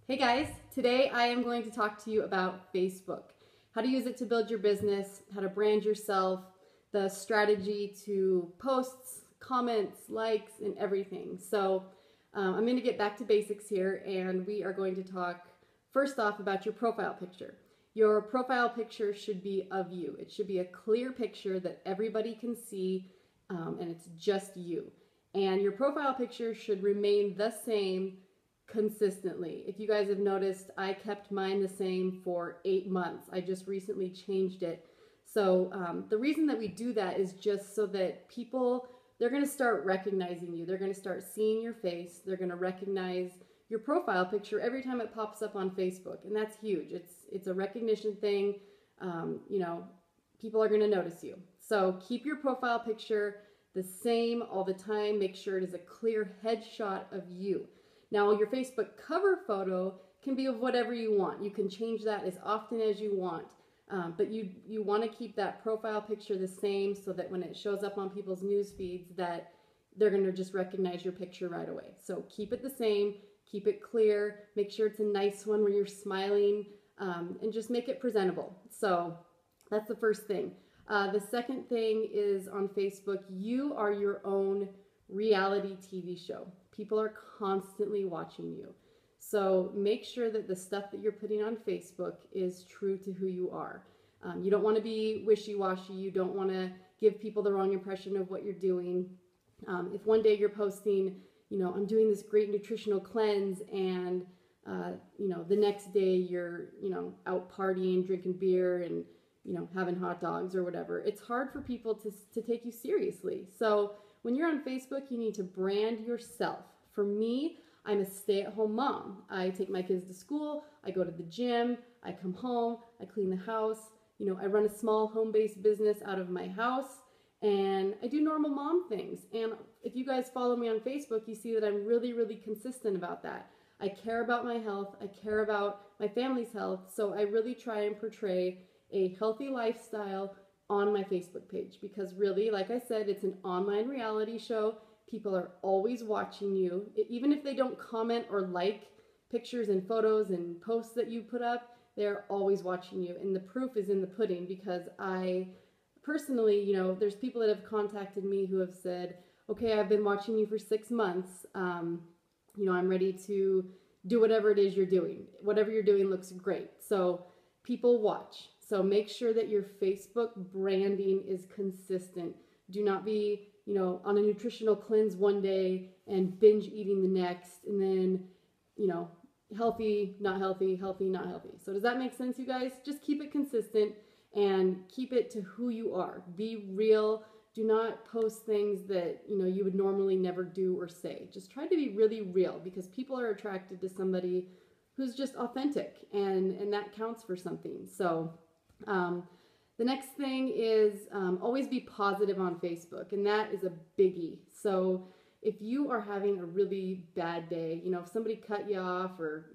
Hey guys, today I am going to talk to you about Facebook. How to use it to build your business, how to brand yourself, the strategy to posts, comments, likes, and everything. So I'm going to get back to basics here, and we are going to talk first off about your profile picture. Your profile picture should be of you. It should be a clear picture that everybody can see, and it's just you. And your profile picture should remain the same consistently. If you guys have noticed, I kept mine the same for 8 months. I just recently changed it. So the reason that we do that is just so that people, they're going to start recognizing you. They're going to start seeing your face. They're going to recognize your profile picture every time it pops up on Facebook. And that's huge. It's a recognition thing. People are going to notice you. So keep your profile picture the same all the time. Make sure it is a clear headshot of you. Now, your Facebook cover photo can be of whatever you want. You can change that as often as you want, but you want to keep that profile picture the same so that when it shows up on people's news feeds that they're going to just recognize your picture right away. So keep it the same, keep it clear, make sure it's a nice one where you're smiling, and just make it presentable. So that's the first thing. The second thing is on Facebook, you are your own reality TV show. People are constantly watching you. So make sure that the stuff that you're putting on Facebook is true to who you are. You don't want to be wishy-washy. You don't want to give people the wrong impression of what you're doing. If one day you're posting, I'm doing this great nutritional cleanse, and the next day you're, out partying, drinking beer, and having hot dogs or whatever, it's hard for people to take you seriously. So when you're on Facebook, you need to brand yourself. For me, I'm a stay-at-home mom. I take my kids to school, I go to the gym, I come home, I clean the house. I run a small home-based business out of my house, and I do normal mom things. And if you guys follow me on Facebook, you see that I'm really, really consistent about that. I care about my health, I care about my family's health, so I really try and portray a healthy lifestyle on my Facebook page, because really, like I said, it's an online reality show. People are always watching you. Even if they don't comment or like pictures and photos and posts that you put up, they're always watching you. And the proof is in the pudding, because I personally, there's people that have contacted me who have said, okay, I've been watching you for 6 months. I'm ready to do whatever it is you're doing. Whatever you're doing looks great. So people watch. So make sure that your Facebook branding is consistent. Do not be, on a nutritional cleanse one day and binge eating the next, and then, healthy, not healthy, healthy, not healthy. So does that make sense, you guys? Just keep it consistent and keep it to who you are. Be real. Do not post things that, you would normally never do or say. Just try to be really real, because people are attracted to somebody who's just authentic, and that counts for something. So the next thing is always be positive on Facebook, and that is a biggie. So if you are having a really bad day, if somebody cut you off or,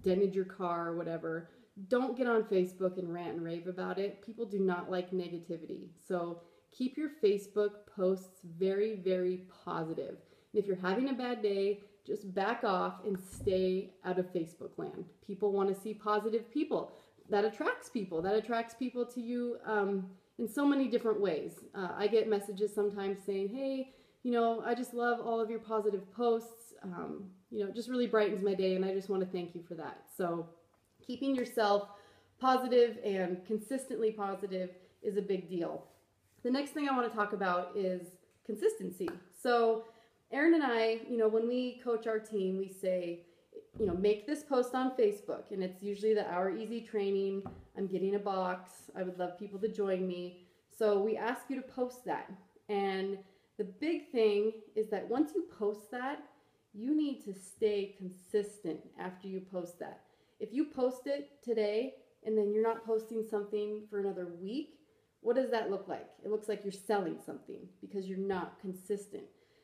dented your car or whatever, don't get on Facebook and rant and rave about it. People do not like negativity. So keep your Facebook posts very, very positive. And if you're having a bad day, just back off and stay out of Facebook land. People want to see positive people. That attracts people. That attracts people to you in so many different ways. I get messages sometimes saying, hey, I just love all of your positive posts. It just really brightens my day, and I just want to thank you for that. So keeping yourself positive and consistently positive is a big deal. The next thing I want to talk about is consistency. So Erin and I, when we coach our team, we say, make this post on Facebook, and it's usually the Our Easy training. I'm getting a box. I would love people to join me. So we ask you to post that. And the big thing is that once you post that, you need to stay consistent after you post that. If you post it today and then you're not posting something for another week, what does that look like? It looks like you're selling something, because you're not consistent.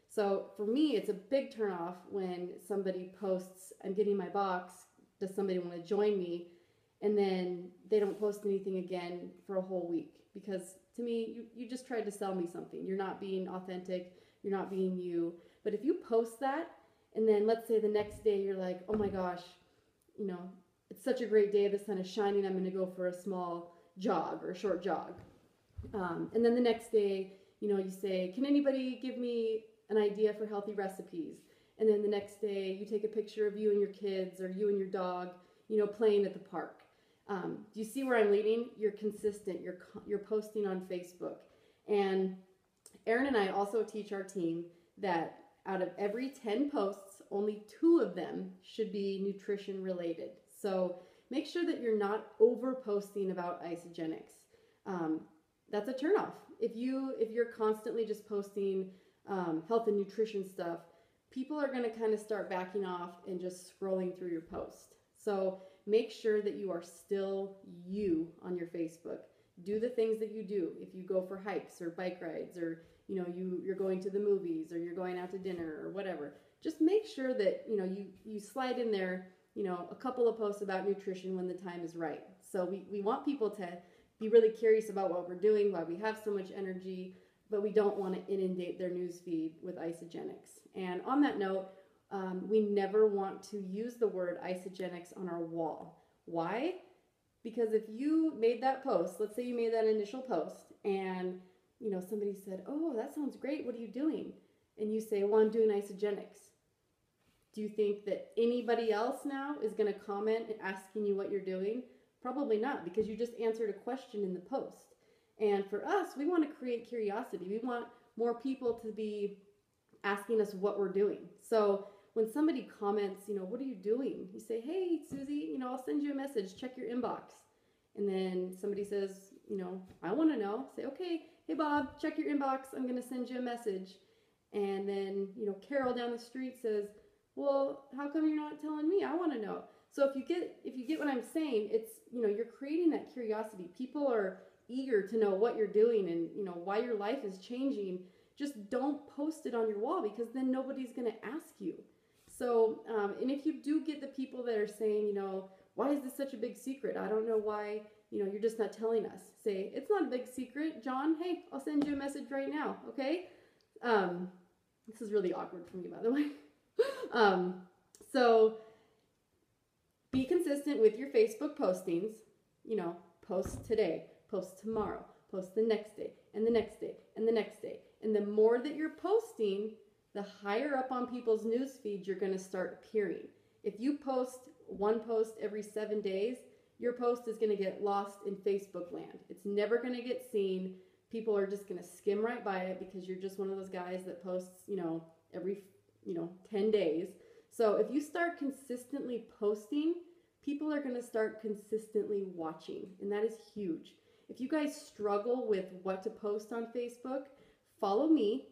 So for me, it's a big turnoff when somebody posts, I'm getting my box, does somebody want to join me? And then they don't post anything again for a whole week, because to me, you just tried to sell me something. You're not being authentic, you're not being you. But if you post that And then let's say the next day you're like, oh my gosh, you know, it's such a great day, the sun is shining, I'm going to go for a small jog or a short jog. And then the next day, you know, you say, can anybody give me an idea for healthy recipes? And then the next day you take a picture of you and your kids or you and your dog, you know, playing at the park. Do you see where I'm leading? You're consistent. You're posting on Facebook. And Erin and I also teach our team that out of every 10 posts, only 2 of them should be nutrition related. So make sure that you're not over posting about Isagenix. That's a turnoff. If you're constantly just posting health and nutrition stuff, people are going to kind of start backing off and just scrolling through your post. So make sure that you are still you on your Facebook. Do the things that you do. If you go for hikes or bike rides, or you know you're going to the movies, or you're going out to dinner or whatever, just make sure that you know you slide in there, you know, a couple of posts about nutrition when the time is right. So we want people to be really curious about what we're doing, why we have so much energy, but we don't want to inundate their newsfeed with Isagenix. And on that note, we never want to use the word Isagenix on our wall. Why? Because if you made that post, let's say you made that initial post, and you know somebody said, "Oh, that sounds great. What are you doing?" And you say, "Well, I'm doing Isagenix." Do you think that anybody else now is going to comment asking you what you're doing? Probably not, because you just answered a question in the post. And for us, we want to create curiosity. We want more people to be asking us what we're doing. So when somebody comments, you know, what are you doing? You say, hey, Susie, you know, I'll send you a message. Check your inbox. And then somebody says, you know, I want to know. Say, okay, hey, Bob, check your inbox. I'm going to send you a message. And then, you know, Carol down the street says, well, how come you're not telling me? I want to know. So if you get what I'm saying, it's, you know, you're creating that curiosity. People are eager to know what you're doing and, you know, why your life is changing. Just don't post it on your wall, because then nobody's going to ask you. So, and if you do get the people that are saying, you know, why is this such a big secret? I don't know why, you know, you're just not telling us. Say, it's not a big secret. John, hey, I'll send you a message right now, okay? This is really awkward for me, by the way. So be consistent with your Facebook postings. You know, post today, post tomorrow, post the next day, and the next day, and the next day. And the more that you're posting, the higher up on people's news feeds you're going to start appearing. If you post one post every 7 days, your post is going to get lost in Facebook land. It's never going to get seen. People are just going to skim right by it because you're just one of those guys that posts, you know, every, 10 days. So if you start consistently posting, people are going to start consistently watching, and that is huge. If you guys struggle with what to post on Facebook, follow me.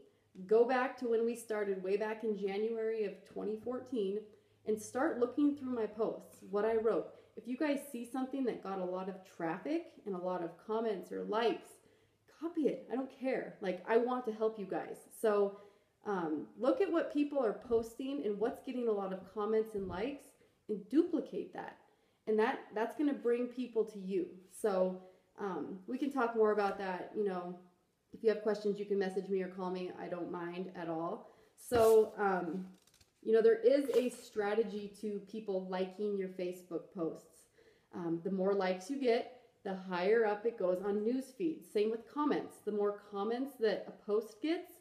Go back to when we started way back in January of 2014 and start looking through my posts, what I wrote. If you guys see something that got a lot of traffic and a lot of comments or likes, copy it. I don't care. Like, I want to help you guys. So look at what people are posting and what's getting a lot of comments and likes, and duplicate that. And that's going to bring people to you. So we can talk more about that. You know, if you have questions, you can message me or call me. I don't mind at all. So, there is a strategy to people liking your Facebook posts. The more likes you get, the higher up it goes on news feeds. Same with comments. The more comments that a post gets,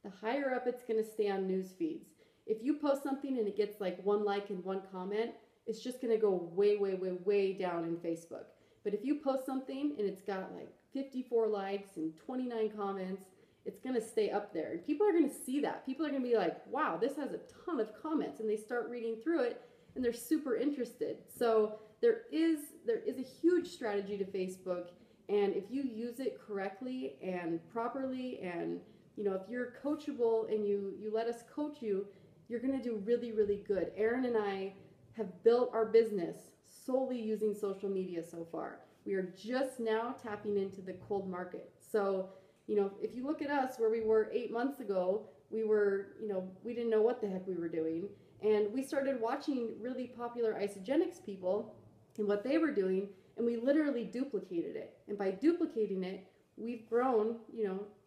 the higher up it's going to stay on news feeds. If you post something and it gets like 1 like and 1 comment, it's just going to go way, way, way, way down in Facebook. But if you post something and it's got like 54 likes and 29 comments, it's going to stay up there. And people are going to see that. People are going to be like, wow, this has a ton of comments. And they start reading through it and they're super interested. So there is a huge strategy to Facebook. And if you use it correctly and properly, and if you're coachable and you let us coach you, you're going to do really, really good. Erin and I have built our business solely using social media so far. We are just now tapping into the cold market. So, if you look at us where we were 8 months ago, we didn't know what the heck we were doing. And we started watching really popular Isagenix people and what they were doing, and we literally duplicated it. And by duplicating it, we've grown,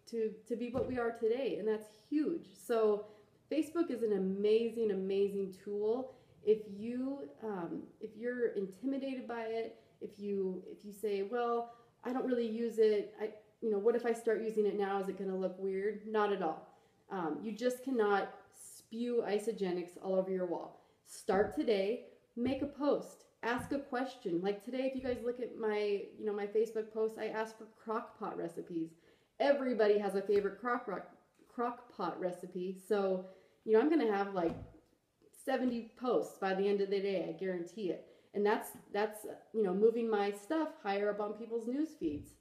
to be what we are today, and that's huge. So Facebook is an amazing, amazing tool. If you're intimidated by it, if you say, well, I don't really use it, what if I start using it now? Is it going to look weird? Not at all. You just cannot spew Isagenix all over your wall. Start today, make a post, ask a question. Like today, if you guys look at my Facebook post, I asked for crock pot recipes. Everybody has a favorite crock pot recipe. So, I'm going to have like 70 posts by the end of the day, I guarantee it. And that's moving my stuff higher up on people's news feeds.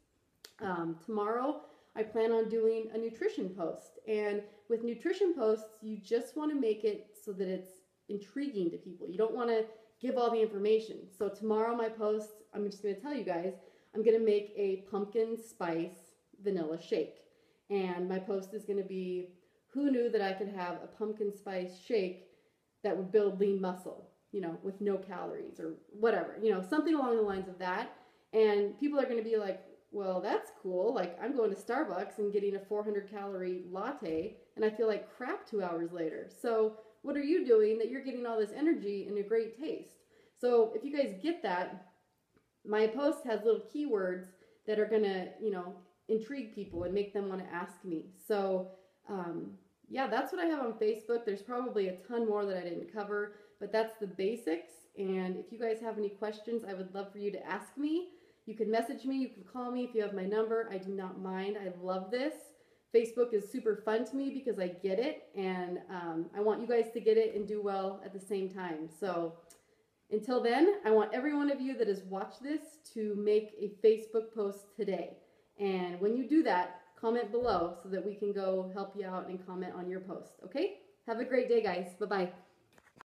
Tomorrow, I plan on doing a nutrition post. And with nutrition posts, you just want to make it so that it's intriguing to people. You don't want to give all the information. So tomorrow, my post, I'm just going to tell you guys, I'm going to make a pumpkin spice vanilla shake. And my post is going to be, who knew that I could have a pumpkin spice shake that would build lean muscle, with no calories or whatever, something along the lines of that. And people are going to be like, well, that's cool. Like, I'm going to Starbucks and getting a 400-calorie latte, and I feel like crap 2 hours later. So what are you doing that you're getting all this energy and a great taste? So if you guys get that, my post has little keywords that are going to, intrigue people and make them want to ask me. So, yeah, that's what I have on Facebook. There's probably a ton more that I didn't cover, but that's the basics. And if you guys have any questions, I would love for you to ask me. You can message me, you can call me if you have my number. I do not mind. I love this. Facebook is super fun to me because I get it, and I want you guys to get it and do well at the same time. So until then, I want every one of you that has watched this to make a Facebook post today. And when you do that, comment below so that we can go help you out and comment on your post. Okay? Have a great day, guys. Bye-bye.